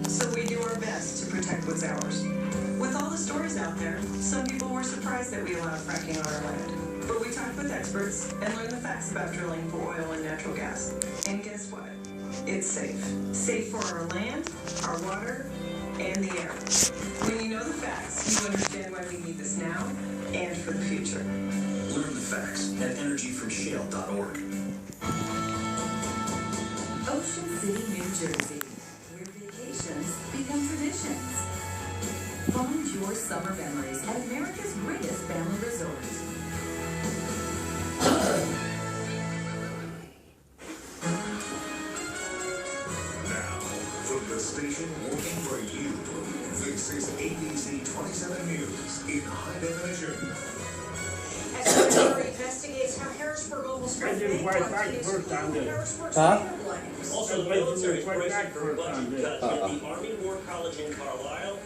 So we do our best to protect what's ours. With all the stories out there, some people were surprised that we allow fracking on our land. But we talked with experts and learned the facts about drilling for oil and natural gas. And guess what? It's safe. Safe for our land, our water, and the air. When you know the facts, you understand why we need this now and for the future. Learn the facts at energyfromshale.org. Ocean City, New Jersey, where vacations become traditions. Find your summer memories at America's greatest family resort. Now, from the station working for you, this is ABC 27 News in high definition. As the jury investigates how Harrisburg almost went bankrupt in its Harrisburg's labor blames. Also, the military is bracing for budget cuts, yet the Army War College in Carlisle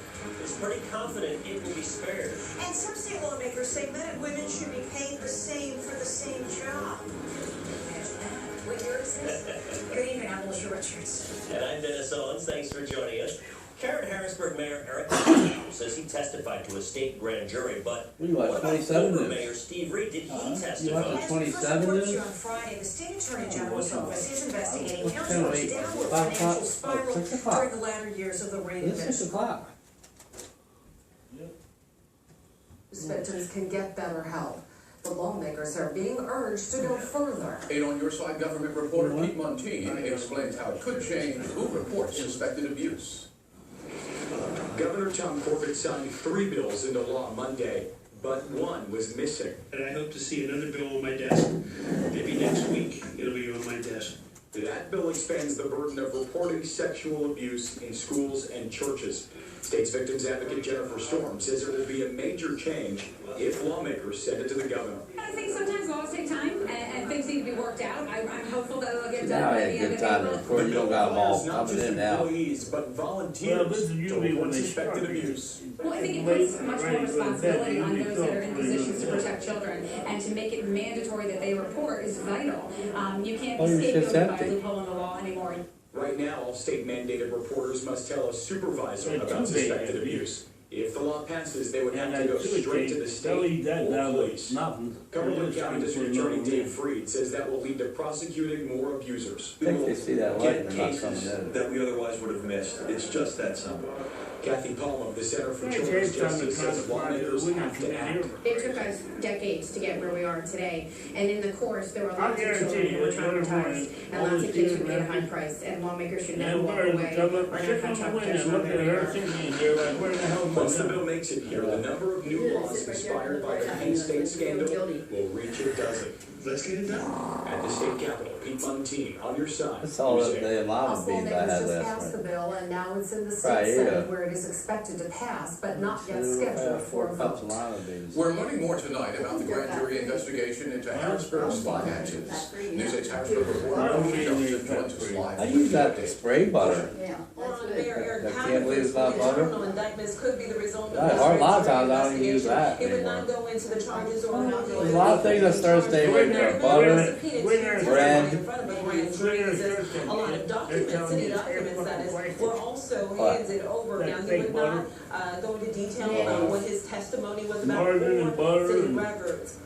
is pretty confident it will be spared. And some state lawmakers say men and women should be paid the same for the same job. Imagine that. What year is this? Good evening, I'm Melissa Richards. And I'm Dennis Owens. Thanks for joining us. Current Harrisburg Mayor Eric Adams says he testified to a state grand jury, but what about former Mayor Steve Reed? Did he testify? As we first reported to you on Friday, the state attorney general's office is investigating Harrisburg's downward financial spiral during the latter years of the Reid administration. Victims can get better help. The lawmakers are being urged to go further. 8 on your side, government reporter Pete Montini explains how it could change who reports suspected abuse. Governor Tom Corbett signed 3 bills into law Monday, but one was missing. And I hope to see another bill on my desk. Maybe next week it'll be on my desk. That bill expands the burden of reporting sexual abuse in schools and churches. State's victims advocate Jennifer Storm says it will be a major change if lawmakers send it to the governor. I think sometimes laws take time and things need to be worked out. I'm hopeful that it'll get done Now I by had the a end good of time April. before you don't got them all Not coming just in now. employees, but volunteers to report suspected abuse. Well, I think it puts much more responsibility on those that are in positions to protect children, and to make it mandatory that they report is vital. You can't be scapegoated by a loophole in the law anymore. Right now, all state mandated reporters must tell a supervisor about suspected abuse. If the law passes, they would have to go straight to the state or police. Cumberland County District Attorney Dave Freed says that will lead to prosecuting more abusers. I think they see that light, Get they're not coming cases in. that we otherwise would have missed. It's just that simple. Kathy Palm of the Center for Children's Justice says lawmakers have to act. It took us decades to get where we are today, and in the course, there were lots of children who were traumatized, and lots of kids who paid a high price, and lawmakers should never walk away or not have child protection on their radar. Once the bill makes it here, the number of new laws inspired by the Penn State scandal will reach a dozen. Let's get it done. At the state capitol, Pete Montini on your side. That's all News that 8. the allowance House beans I lawmakers had just last passed the night. bill, and now it's in the Right, state yeah. Senate where it is expected to pass, but not yet scheduled for a 4 cups of vote. lima beans. We're learning more tonight about the grand jury investigation into Harrisburg's finances. News 8's Harrisburg reporter Tony Johnson joins us live. I use that spray butter. Yeah. Mayor Eric I can't believe it's not butter. criminal indictments could be the result of A lot of times I don't even use that It would anymore. not go into the charges or not go There's a lot of things that start staying away from butter, bread. in front of a grand jury. A lot of documents, city documents that is, were also handed over. Now, he would not go into detail about what his testimony was about for city records.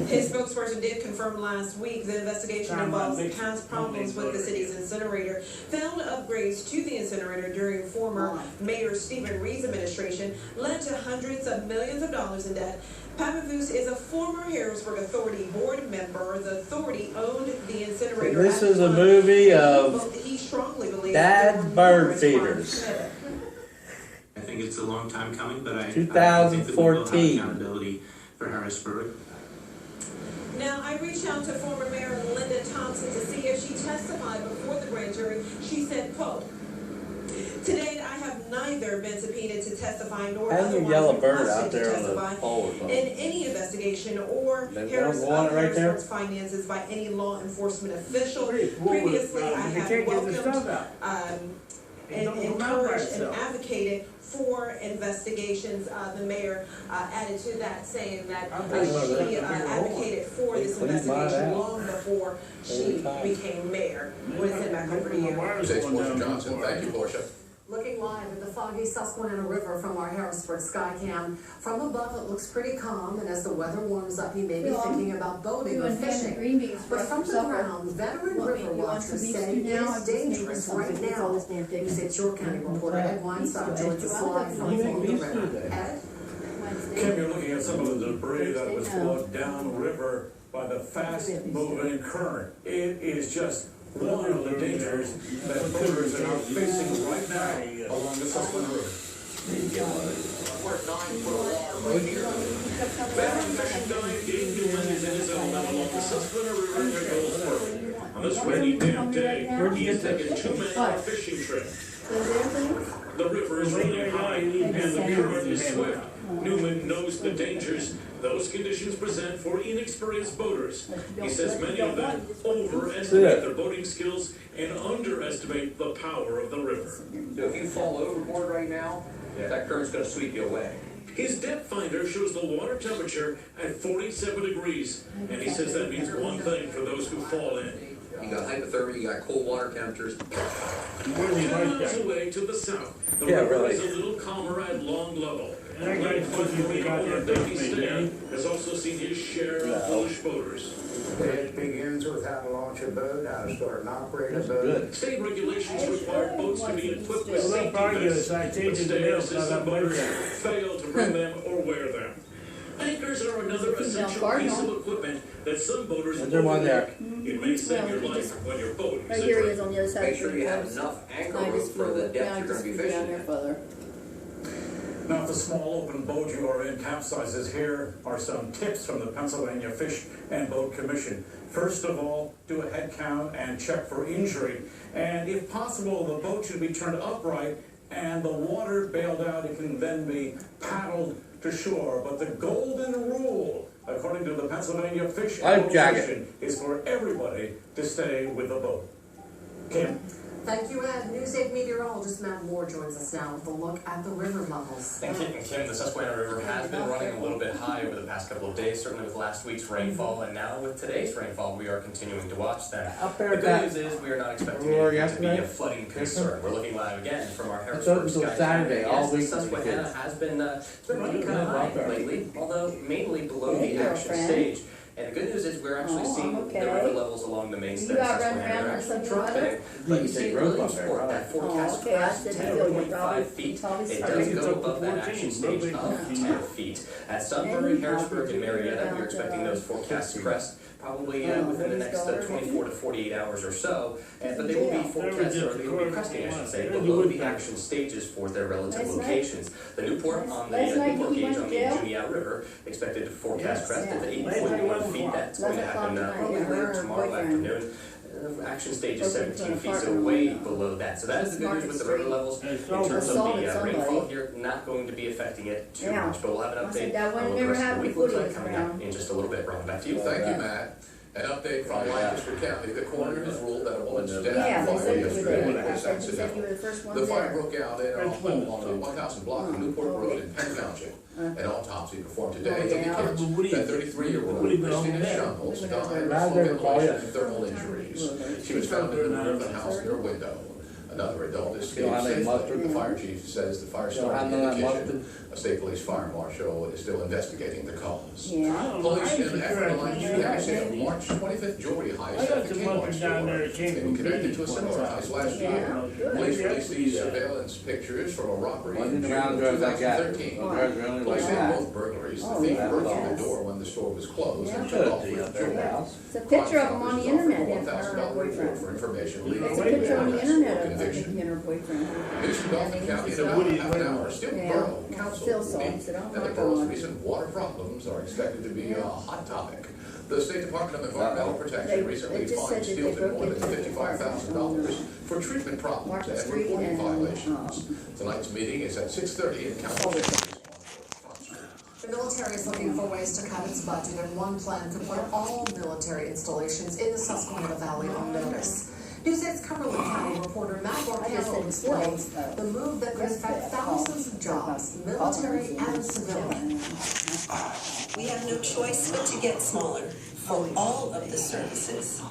His spokesperson did confirm last week the investigation involves past problems with the city's incinerator. Failed upgrades to the incinerator during former Mayor Stephen Reed's administration led to hundreds of millions of dollars in debt. Papavus is a former Harrisburg Authority board member. The authority owned the incinerator. This at is the a time. movie of He strongly believes Dad there were Bird numerous Feeders. crimes committed. I think it's a long time coming, but I think that we will have 2014. accountability for Harrisburg. Now, I reached out to former Mayor Linda Thompson to see if she testified before the grand jury. She said, quote, "Today, I have neither been subpoenaed to testify nor How's your otherwise yellow bird requested out to there on testify the pole or in something? any investigation or They Harrisburg's don't want it right there? finances by any law enforcement official. Pretty cool. Previously, I You have can't get the stuff welcomed out. and encouraged and advocated for investigations. The mayor added to that, saying that she advocated for this investigation long before she became mayor. We'll send back over to you. State's Portia Johnson. Thank you, Portia. Looking live at the foggy Susquehanna River from our Harrisburg Skycam. From above, it looks pretty calm, and as the weather warms up, you may be thinking about boating or fishing. But from the ground, veteran river watchers say it is dangerous right now. News 8's York County reporter Ed Weinstein joins us live from the river. Ed? Kim, you're looking at some of the debris that was floated downriver by the fast-moving current. It is just one of the dangers that boaters are now facing right now along the Susquehanna River. We're at 9 foot of water right here. Veteran fishing guide Dave Newman is in his element along the Susquehanna River near Goldsboro. On this rainy damp day, he is taking 2 men on a fishing trip. The river is running high and the current is swift. Newman knows the dangers those conditions present for inexperienced boaters. He says many of them overestimate their boating skills and underestimate the power of the river. So if you fall overboard right now, that current's going to sweep you away. His depth finder shows the water temperature at 47 degrees, and he says that means one thing for those who fall in. You got hypothermia, you got cold water temperatures. 10 miles away to the south, the river is a little calmer at Long Level. Davey Stan has also seen his share of foolish boaters. It begins with how to launch a boat, how to start and operate a boat. State regulations require boats to be equipped with safety vests, but Stan says some boaters fail to bring them or wear them. Anchors are another essential piece of equipment that some boaters overlook. It may save your life when your boat is adrift. Make sure you have enough anchor room for the depth you're going to be fishing. Now, if the small open boat you are in capsizes, here are some tips from the Pennsylvania Fish and Boat Commission. First of all, do a head count and check for injury. And if possible, the boat should be turned upright and the water bailed out. It can then be paddled to shore. But the golden rule, according to the Pennsylvania Fish and Boat Commission, is for everybody to stay with the boat. Kim? Thank you, Ed. News 8 meteorologist Matt Moore joins us now with a look at the river levels. Thank you, Kim. The Susquehanna River has been running a little bit high over the past couple of days, certainly with last week's rainfall, and now with today's rainfall, we are continuing to watch them. The good news is we are not expecting it to be a flooding concern. We're looking live again from our Harrisburg Sky Saturday, all week. The Susquehanna has been running kind of high lately, although mainly below the action stage. And the good news is we're actually seeing the river levels along the main stem of Susquehanna are actually dropping. But you see Williamsport, that forecast crest, 10.5 feet. It does go above that action stage of 10 feet. At Sunbury, Harrisburg, and Marietta, we're expecting those forecasts crest probably within the next 24 to 48 hours or so. But they will be forecasted, or they will be cresting, I should say, below the action stages for their relative locations. The Newport on the Newport gauge on the Juneau River expected to forecast crest at 8.1 feet. That's going to happen probably later tomorrow afternoon. Action stage is 17 feet, so way below that. So that is the good news with the river levels. In terms of the rainfall here, not going to be affecting it too much, but we'll have an update on what the rest of the week looks like coming up in just a little bit. Ron, back to you. Thank you, Matt. An update from Lancaster County. The coroner has ruled that a woman's death following yesterday was accidental. The fire broke out in a home on the 1000 block of Newport Road in Penn Township. An autopsy performed today indicates that 33-year-old Christina Shungles died of slow ventilation and thermal injuries. She was found in the rear of the house near a window. Another adult escaped safely. The fire chief says the fire started in the kitchen. A state police fire marshal is still investigating the cause. Police in Akron a March 25th jewelry heist at the Kmart store and connected to a similar heist last year. Police released these surveillance pictures from a robbery in June of 2013. Police say both burglaries. The thief broke through the door when the store was closed and took off with jewelry. It's a picture of him on the internet. $1,000 reward for information leading It's a picture on the internet of her boyfriend. News from Dauphin County in about half an hour. Still Borough Council meeting, and the borough's recent water problems are expected to be a hot topic. The State Department of Environmental Protection recently fined Steelton more than $55,000 for treatment problems and reporting violations. Tonight's meeting is at 6:30 in Council. The military is looking for ways to cut its budget, and one plan could put all military installations in the Susquehanna Valley on notice. News 8's Cumberland County reporter Matt Barkell explains the move that could affect thousands of jobs, military and civilian. We have no choice but to get smaller for all of the services.